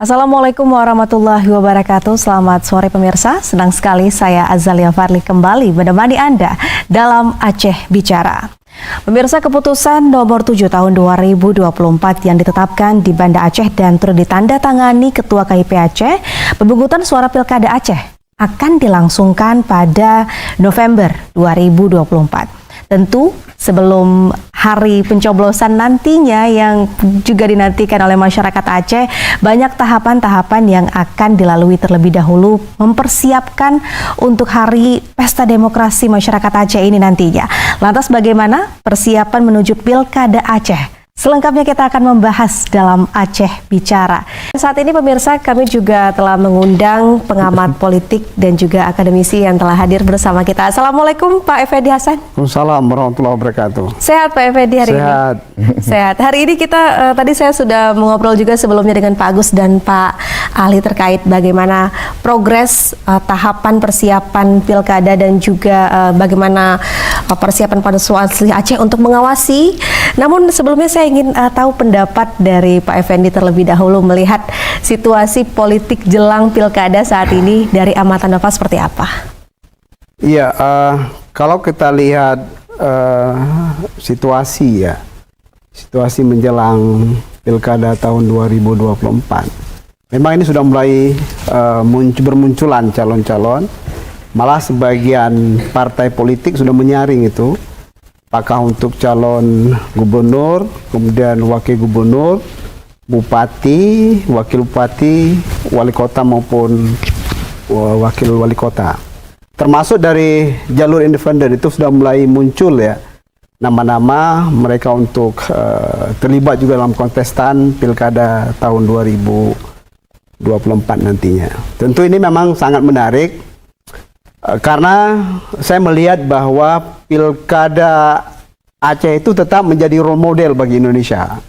Assalamualaikum warahmatullahi wabarakatuh. Selamat sore pemirsa. Senang sekali saya Azalia Farli kembali menemani Anda dalam Aceh Bicara. Pemirsa, keputusan nomor 7 tahun 2024 yang ditetapkan di Banda Aceh dan turut ditandatangani Ketua KIP Aceh, pemungutan suara Pilkada Aceh akan dilangsungkan pada November 2024. Tentu sebelum hari pencoblosan nantinya yang juga dinantikan oleh masyarakat Aceh, banyak tahapan-tahapan yang akan dilalui terlebih dahulu mempersiapkan untuk hari pesta demokrasi masyarakat Aceh ini nantinya. Lantas bagaimana persiapan menuju Pilkada Aceh? Selengkapnya kita akan membahas dalam Aceh Bicara. Saat ini pemirsa, kami juga telah mengundang pengamat politik dan juga akademisi yang telah hadir bersama kita. Assalamualaikum Pak Effendi Hasan. Waalaikumsalam warahmatullahi wabarakatuh. Sehat Pak Effendi hari Sehat. ini? Sehat. Hari ini kita, tadi saya sudah mengobrol juga sebelumnya dengan Pak Agus dan Pak Ali terkait bagaimana progres tahapan persiapan Pilkada dan juga bagaimana persiapan Panwaslu Aceh untuk mengawasi. Namun sebelumnya saya ingin tahu pendapat dari Pak Effendi terlebih dahulu melihat situasi politik jelang Pilkada saat ini dari amatan Bapak seperti apa? Iya, kalau kita lihat situasi menjelang Pilkada tahun 2024, memang ini sudah mulai bermunculan calon-calon. Malah sebagian partai politik sudah menyaring itu, apakah untuk calon gubernur, kemudian wakil gubernur, bupati, wakil bupati, wali kota maupun wakil wali kota. Termasuk dari jalur independen itu sudah mulai muncul ya nama-nama mereka untuk terlibat juga dalam kontestan Pilkada tahun 2024 nantinya. Tentu ini memang sangat menarik. Karena saya melihat bahwa Pilkada Aceh itu tetap menjadi role model bagi Indonesia.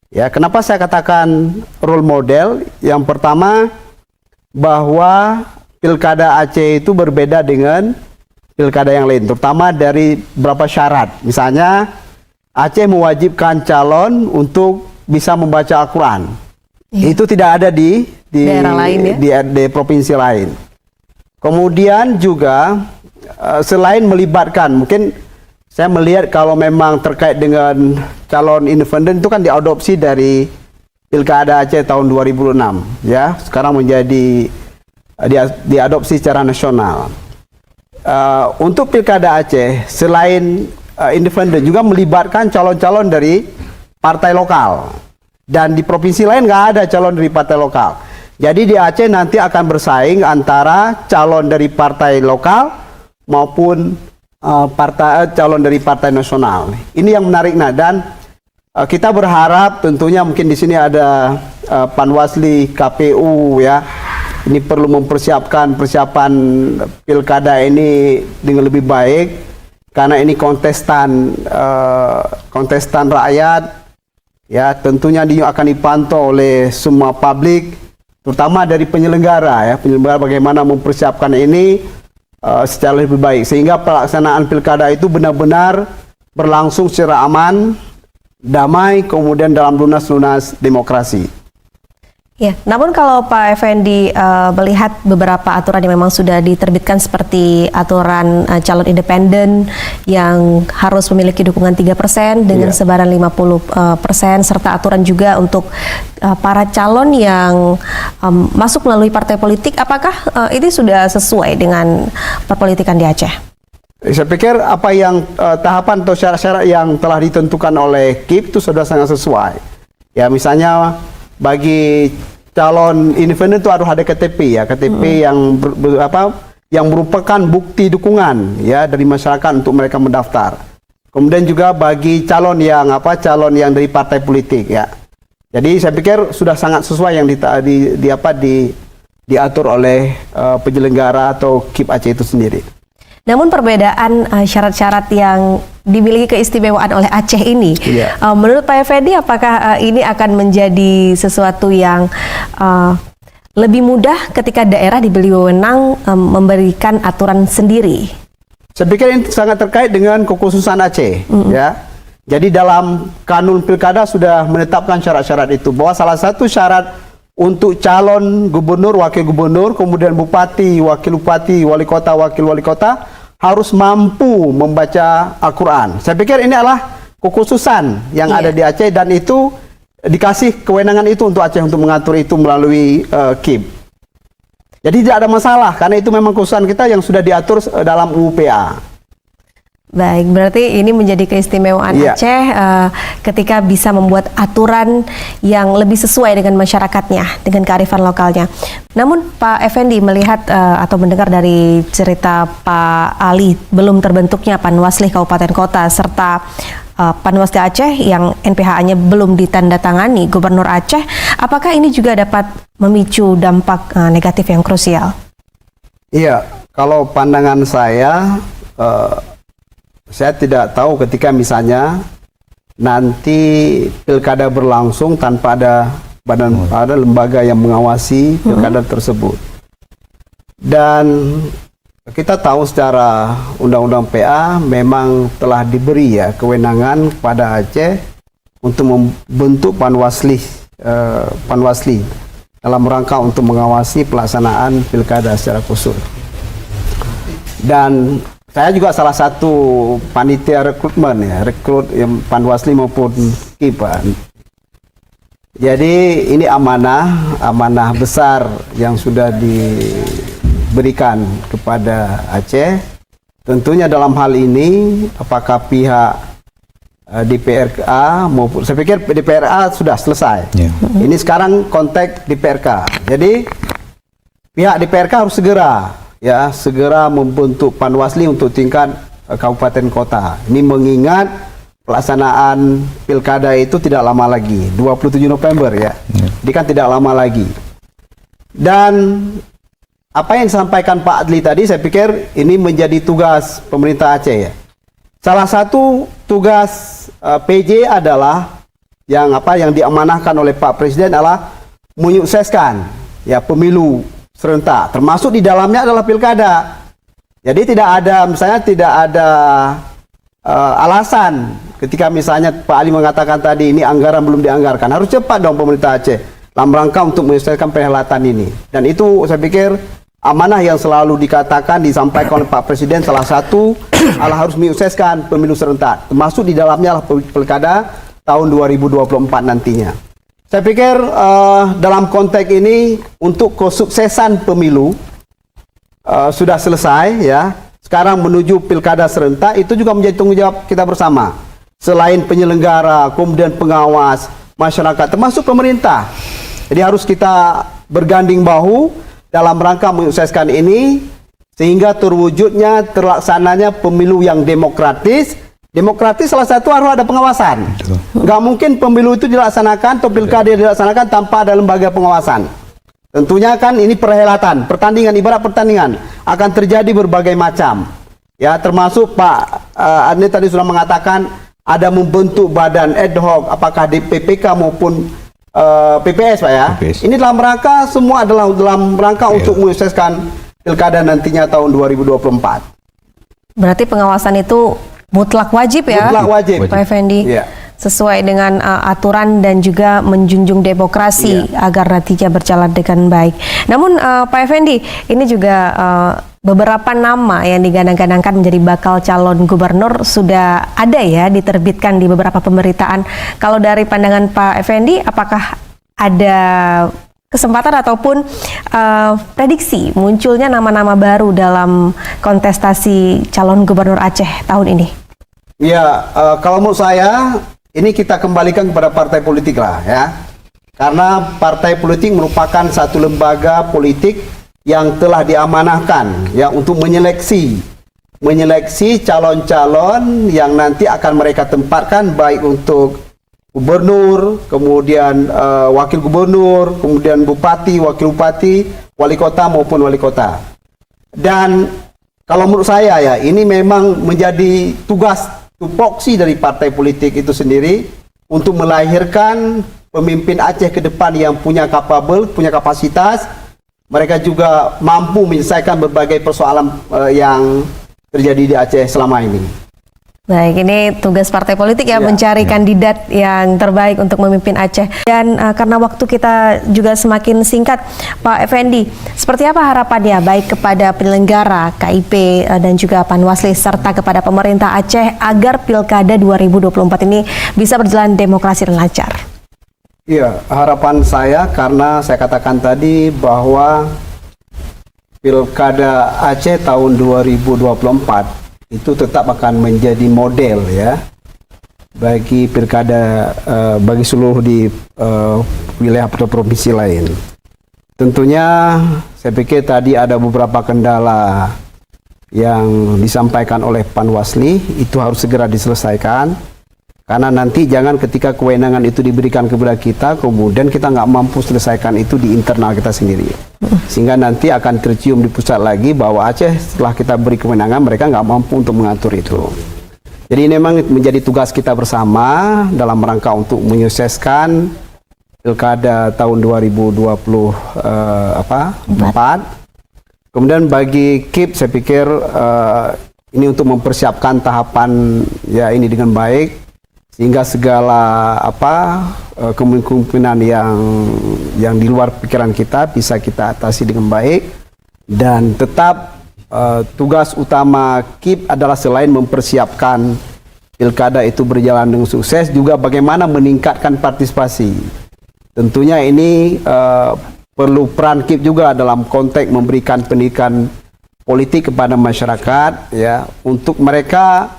Ya, kenapa saya katakan role model? Yang pertama, bahwa Pilkada Aceh itu berbeda dengan pilkada yang lain, terutama dari beberapa syarat. Misalnya, Aceh mewajibkan calon untuk bisa membaca Al-Quran. Ya. Itu tidak ada di daerah lain, ya? di provinsi lain. Kemudian juga selain melibatkan, mungkin saya melihat kalau memang terkait dengan calon independen itu kan diadopsi dari Pilkada Aceh tahun 2006 ya, sekarang menjadi diadopsi secara nasional. Untuk Pilkada Aceh selain independen juga melibatkan calon-calon dari partai lokal, dan di provinsi lain nggak ada calon dari partai lokal. Jadi di Aceh nanti akan bersaing antara calon dari partai lokal maupun calon dari partai nasional. Ini yang menarik. Nah, dan kita berharap tentunya mungkin di sini ada Panwaslu KPU ya. Ini perlu mempersiapkan persiapan pilkada ini dengan lebih baik karena ini kontestan rakyat ya. Tentunya dia akan dipantau oleh semua publik, terutama dari penyelenggara ya, penyelenggara bagaimana mempersiapkan ini secara lebih baik sehingga pelaksanaan pilkada itu benar-benar berlangsung secara aman, damai, kemudian dalam lunas-lunas demokrasi. Ya, namun kalau Pak Effendi melihat beberapa aturan yang memang sudah diterbitkan seperti aturan calon independen yang harus memiliki dukungan 3% dengan sebaran 50%, serta aturan juga untuk para calon yang masuk melalui partai politik, apakah ini sudah sesuai dengan perpolitikan di Aceh? Saya pikir apa yang tahapan atau syarat-syarat yang telah ditentukan oleh KIP itu sudah sangat sesuai. Ya, misalnya bagi calon independen itu harus ada KTP ya, KTP yang merupakan bukti dukungan ya dari masyarakat untuk mereka mendaftar. Kemudian juga bagi calon yang dari partai politik ya. Jadi saya pikir sudah sangat sesuai yang diatur oleh penyelenggara atau KIP Aceh itu sendiri. Namun perbedaan syarat-syarat yang dimiliki keistimewaan oleh Aceh ini, menurut Pak Effendi apakah ini akan menjadi sesuatu yang lebih mudah ketika daerah diberi wewenang memberikan aturan sendiri? Saya pikir ini sangat terkait dengan kekhususan Aceh, ya. Jadi dalam kanun pilkada sudah menetapkan syarat-syarat itu, bahwa salah satu syarat untuk calon gubernur, wakil gubernur, kemudian bupati, wakil bupati, wali kota, wakil wali kota harus mampu membaca Al-Quran. Saya pikir ini adalah kekhususan yang ada di Aceh, dan itu dikasih kewenangan itu untuk Aceh untuk mengatur itu melalui KIP. Jadi tidak ada masalah karena itu memang kekhususan kita yang sudah diatur dalam UPA. Baik, berarti ini menjadi keistimewaan Aceh ketika bisa membuat aturan yang lebih sesuai dengan masyarakatnya, dengan kearifan lokalnya. Namun Pak Effendi melihat atau mendengar dari cerita Pak Ali, belum terbentuknya Panwaslih Kabupaten Kota serta Panwasli Aceh yang NPHA-nya belum ditandatangani Gubernur Aceh, apakah ini juga dapat memicu dampak negatif yang krusial? Iya, kalau pandangan saya tidak tahu ketika misalnya nanti pilkada berlangsung tanpa ada ada lembaga yang mengawasi pilkada tersebut. Dan kita tahu secara undang-undang PA memang telah diberi ya kewenangan kepada Aceh untuk membentuk Panwasli dalam rangka untuk mengawasi pelaksanaan pilkada secara khusus. Dan saya juga salah satu panitia rekrutmen ya, rekrut yang Panwasli maupun KIP. Jadi ini amanah besar yang sudah diberikan kepada Aceh. Tentunya dalam hal ini apakah pihak DPRK maupun, saya pikir DPRA sudah selesai. Ini sekarang konteks DPRK. Jadi pihak DPRK harus segera membentuk Panwasli untuk tingkat kabupaten kota. Ini mengingat pelaksanaan pilkada itu tidak lama lagi, 27 November ya. Ini kan tidak lama lagi. Dan apa yang disampaikan Pak Adli tadi, saya pikir ini menjadi tugas pemerintah Aceh ya. Salah satu tugas PJ adalah yang diamanahkan oleh Pak Presiden adalah menyukseskan ya pemilu serentak, termasuk di dalamnya adalah pilkada. Jadi tidak ada alasan ketika misalnya Pak Ali mengatakan tadi ini anggaran belum dianggarkan. Harus cepat dong pemerintah Aceh dalam rangka untuk menyelesaikan perhelatan ini. Dan itu saya pikir amanah yang selalu disampaikan oleh Pak Presiden, salah satu adalah harus menyukseskan pemilu serentak, termasuk di dalamnya adalah pilkada tahun 2024 nantinya. Saya pikir dalam konteks ini untuk kesuksesan pemilu sudah selesai ya. Sekarang menuju pilkada serentak itu juga menjadi tanggung jawab kita bersama. Selain penyelenggara, kemudian pengawas, masyarakat, termasuk pemerintah. Jadi harus kita berganding bahu dalam rangka menyukseskan ini sehingga terlaksananya pemilu yang demokratis. Demokratis salah satu harus ada pengawasan. Nggak mungkin pemilu itu dilaksanakan atau pilkada dilaksanakan tanpa ada lembaga pengawasan. Tentunya kan ini perhelatan, pertandingan, ibarat pertandingan akan terjadi berbagai macam. Ya, termasuk Pak Adni tadi sudah mengatakan ada membentuk badan ad hoc, apakah di PPK maupun PPS Pak ya. PPS. Ini dalam rangka semua adalah dalam rangka untuk menyukseskan pilkada nantinya tahun 2024. Berarti pengawasan itu mutlak wajib ya, mutlak wajib. Pak Effendi, sesuai dengan aturan dan juga menjunjung demokrasi agar nantinya berjalan dengan baik. Namun Pak Effendi, ini juga beberapa nama yang digadang-gadangkan menjadi bakal calon gubernur sudah ada ya diterbitkan di beberapa pemberitaan. Kalau dari pandangan Pak Effendi, apakah ada kesempatan ataupun prediksi munculnya nama-nama baru dalam kontestasi calon gubernur Aceh tahun ini? Ya, kalau menurut saya ini kita kembalikan kepada partai politik lah ya. Karena partai politik merupakan satu lembaga politik yang telah diamanahkan ya untuk menyeleksi calon-calon yang nanti akan mereka tempatkan baik untuk gubernur, kemudian wakil gubernur, kemudian bupati, wakil bupati, wali kota maupun wali kota. Dan kalau menurut saya ya ini memang menjadi tugas tupoksi dari partai politik itu sendiri untuk melahirkan pemimpin Aceh ke depan yang punya kapasitas. Mereka juga mampu menyelesaikan berbagai persoalan yang terjadi di Aceh selama ini. Baik, ini tugas partai politik ya, Ya. mencari kandidat yang terbaik untuk memimpin Aceh. Dan karena waktu kita juga semakin singkat, Pak Effendi, seperti apa harapannya baik kepada penyelenggara KIP dan juga Panwasli serta kepada pemerintah Aceh agar Pilkada 2024 ini bisa berjalan demokrasi dan lancar? Iya, harapan saya karena saya katakan tadi bahwa Pilkada Aceh tahun 2024 itu tetap akan menjadi model ya bagi pilkada bagi seluruh di wilayah atau provinsi lain. Tentunya saya pikir tadi ada beberapa kendala yang disampaikan oleh Panwasli itu harus segera diselesaikan. Karena nanti jangan ketika kewenangan itu diberikan kepada kita, kemudian kita nggak mampu selesaikan itu di internal kita sendiri. Sehingga nanti akan tercium di pusat lagi bahwa Aceh setelah kita beri kewenangan, mereka nggak mampu untuk mengatur itu. Jadi ini memang menjadi tugas kita bersama dalam rangka untuk menyukseskan Pilkada tahun 2024. Kemudian bagi KIP saya pikir ini untuk mempersiapkan tahapan ya ini dengan baik. Sehingga segala kemungkinan yang di luar pikiran kita bisa kita atasi dengan baik, dan tetap tugas utama KIP adalah selain mempersiapkan pilkada itu berjalan dengan sukses, juga bagaimana meningkatkan partisipasi. Tentunya ini perlu peran KIP juga dalam konteks memberikan pendidikan politik kepada masyarakat ya, untuk mereka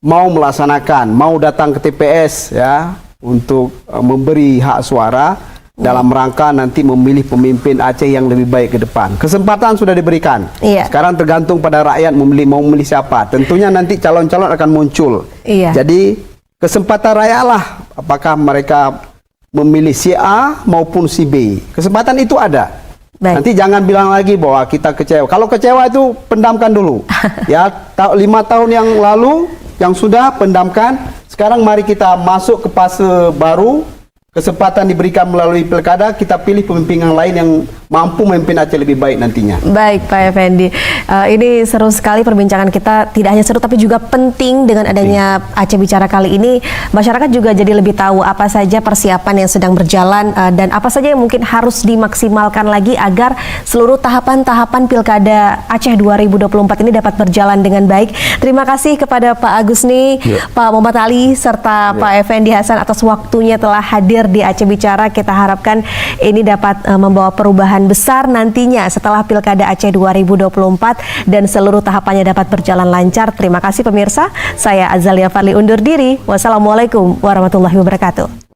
mau melaksanakan, mau datang ke TPS ya untuk memberi hak suara dalam rangka nanti memilih pemimpin Aceh yang lebih baik ke depan. Kesempatan sudah diberikan. Iya. Sekarang tergantung pada rakyat mau memilih siapa. Tentunya nanti calon-calon akan muncul. Iya. Jadi kesempatan rakyat lah apakah mereka memilih si A maupun si B. Kesempatan itu ada. Baik. Nanti jangan bilang lagi bahwa kita kecewa. Kalau kecewa itu pendamkan dulu. Ya, 5 tahun yang lalu yang sudah pendamkan, sekarang mari kita masuk ke fase baru, kesempatan diberikan melalui pilkada, kita pilih pemimpin yang lain yang mampu memimpin Aceh lebih baik nantinya. Baik Pak Effendi, ini seru sekali perbincangan kita, tidak hanya seru tapi juga penting dengan adanya Aceh Bicara kali ini. Masyarakat juga jadi lebih tahu apa saja persiapan yang sedang berjalan dan apa saja yang mungkin harus dimaksimalkan lagi agar seluruh tahapan-tahapan Pilkada Aceh 2024 ini dapat berjalan dengan baik. Terima kasih kepada Pak Agusni, Pak Muhammad Ali, serta Pak Effendi Hasan atas waktunya telah hadir di Aceh Bicara. Kita harapkan ini dapat membawa perubahan besar nantinya setelah Pilkada Aceh 2024 dan seluruh tahapannya dapat berjalan lancar. Terima kasih pemirsa, saya Azalia Farli undur diri. Wassalamualaikum warahmatullahi wabarakatuh.